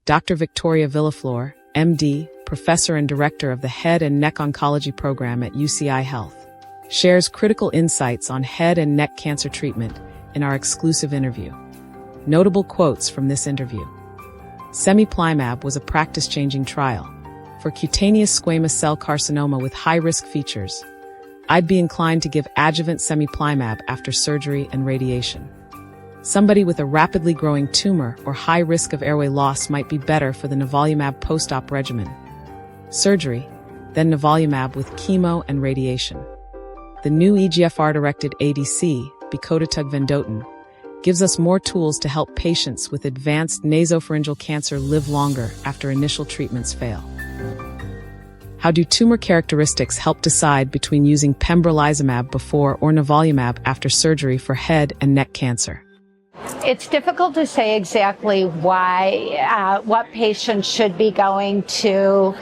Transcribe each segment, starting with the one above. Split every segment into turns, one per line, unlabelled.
Dr. Victoria Villaflor, MD, Professor and Director of the Head and Neck Oncology Program at UCI Health, shares critical insights on head and neck cancer treatment in our exclusive interview. Notable quotes from this interview. Cemiplimab was a practice-changing trial. For cutaneous squamous cell carcinoma with high-risk features, I'd be inclined to give adjuvant Cemiplimab after surgery and radiation. Somebody with a rapidly growing tumor or high risk of airway loss might be better for the Nivolumab post-op regimen. Surgery, then Nivolumab with chemo and radiation. The new EGFR-directed ADC, Becotatug Vedotin, gives us more tools to help patients with advanced nasopharyngeal cancer live longer after initial treatments fail. How do tumor characteristics help decide between using Pembrolizumab before or Nivolumab after surgery for head and neck cancer?
It's difficult to say exactly why, what patients should be going to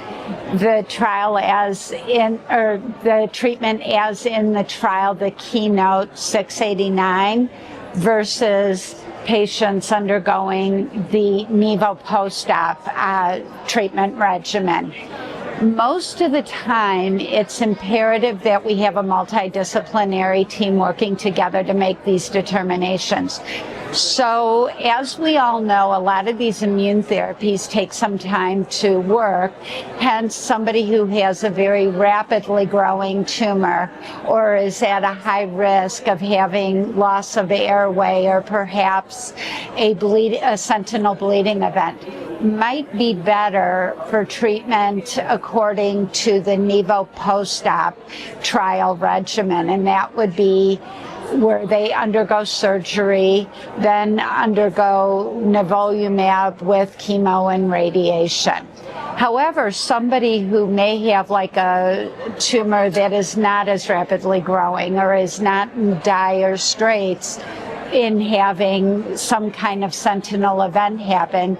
the trial as in, or the treatment as in the trial, the Keynote 689, versus patients undergoing the NIVOPOSTOP treatment regimen. Most of the time, it's imperative that we have a multidisciplinary team working together to make these determinations. So, as we all know, a lot of these immune therapies take some time to work. Hence, somebody who has a very rapidly growing tumor or is at a high risk of having loss of airway or perhaps a sentinel bleeding event might be better for treatment according to the NIVOPOSTOP trial regimen, and that would be where they undergo surgery, then undergo Nivolumab with chemo and radiation. However, somebody who may have like a tumor that is not as rapidly growing or is not in dire straits in having some kind of sentinel event happen,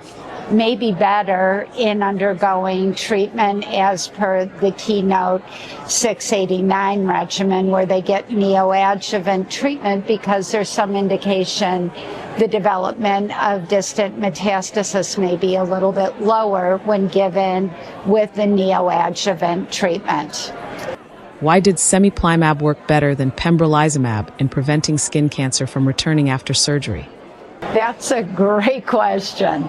may be better in undergoing treatment as per the Keynote 689 regimen, where they get neoadjuvant treatment because there's some indication the development of distant metastasis may be a little bit lower when given with the neoadjuvant treatment.
Why did Cemiplimab work better than Pembrolizumab in preventing skin cancer from returning after surgery?
That's a great question.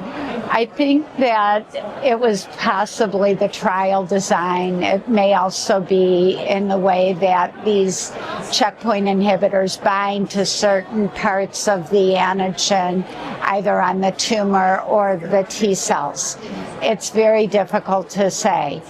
I think that it was possibly the trial design. It may also be in the way that these checkpoint inhibitors bind to certain parts of the antigen, either on the tumor or the T cells. It's very difficult to say.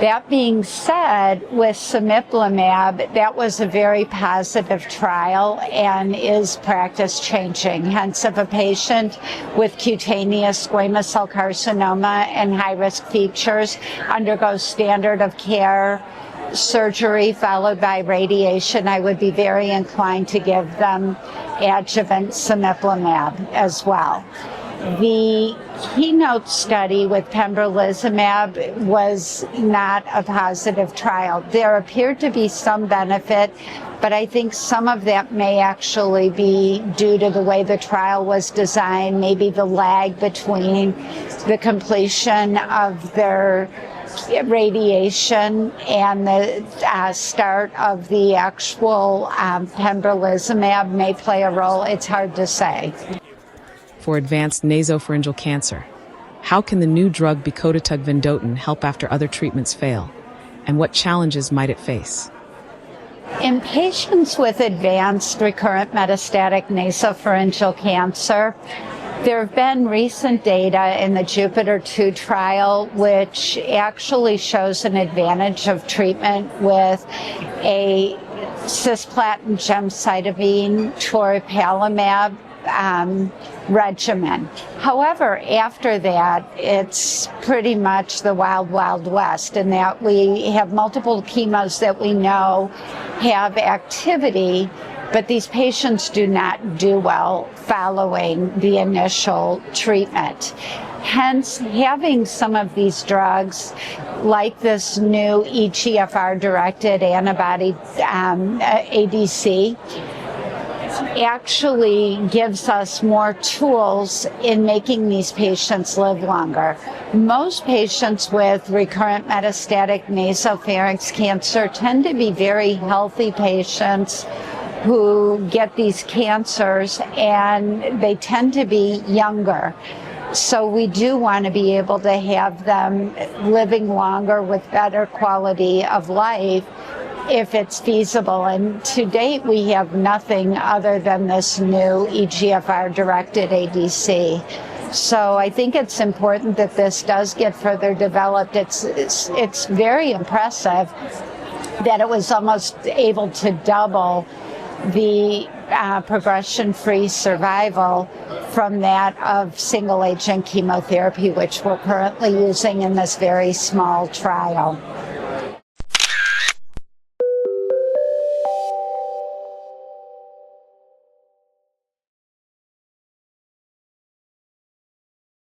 That being said, with Cemiplimab, that was a very positive trial and is practice changing. Hence, if a patient with cutaneous squamous cell carcinoma and high-risk features undergoes standard of care surgery followed by radiation, I would be very inclined to give them adjuvant Cemiplimab as well. The Keynote study with Pembrolizumab was not a positive trial. There appeared to be some benefit, but I think some of that may actually be due to the way the trial was designed, maybe the lag between the completion of their radiation and the start of the actual Pembrolizumab may play a role. It's hard to say.
For advanced nasopharyngeal cancer, how can the new drug Becotatug Vedotin help after other treatments fail? And what challenges might it face?
In patients with advanced recurrent metastatic nasopharyngeal cancer, there have been recent data in the Jupiter-2 trial which actually shows an advantage of treatment with a cisplatin gemcitabine toripalimab regimen. However, after that, it's pretty much the wild, wild west in that we have multiple chemos that we know have activity, but these patients do not do well following the initial treatment. Hence, having some of these drugs, like this new EGFR-directed antibody ADC, actually gives us more tools in making these patients live longer. Most patients with recurrent metastatic nasopharynx cancer tend to be very healthy patients who get these cancers, and they tend to be younger. So we do want to be able to have them living longer with better quality of life if it's feasible. And to date, we have nothing other than this new EGFR-directed ADC. So I think it's important that this does get further developed. It's very impressive that it was almost able to double the progression-free survival from that of single-agent chemotherapy, which we're currently using in this very small trial.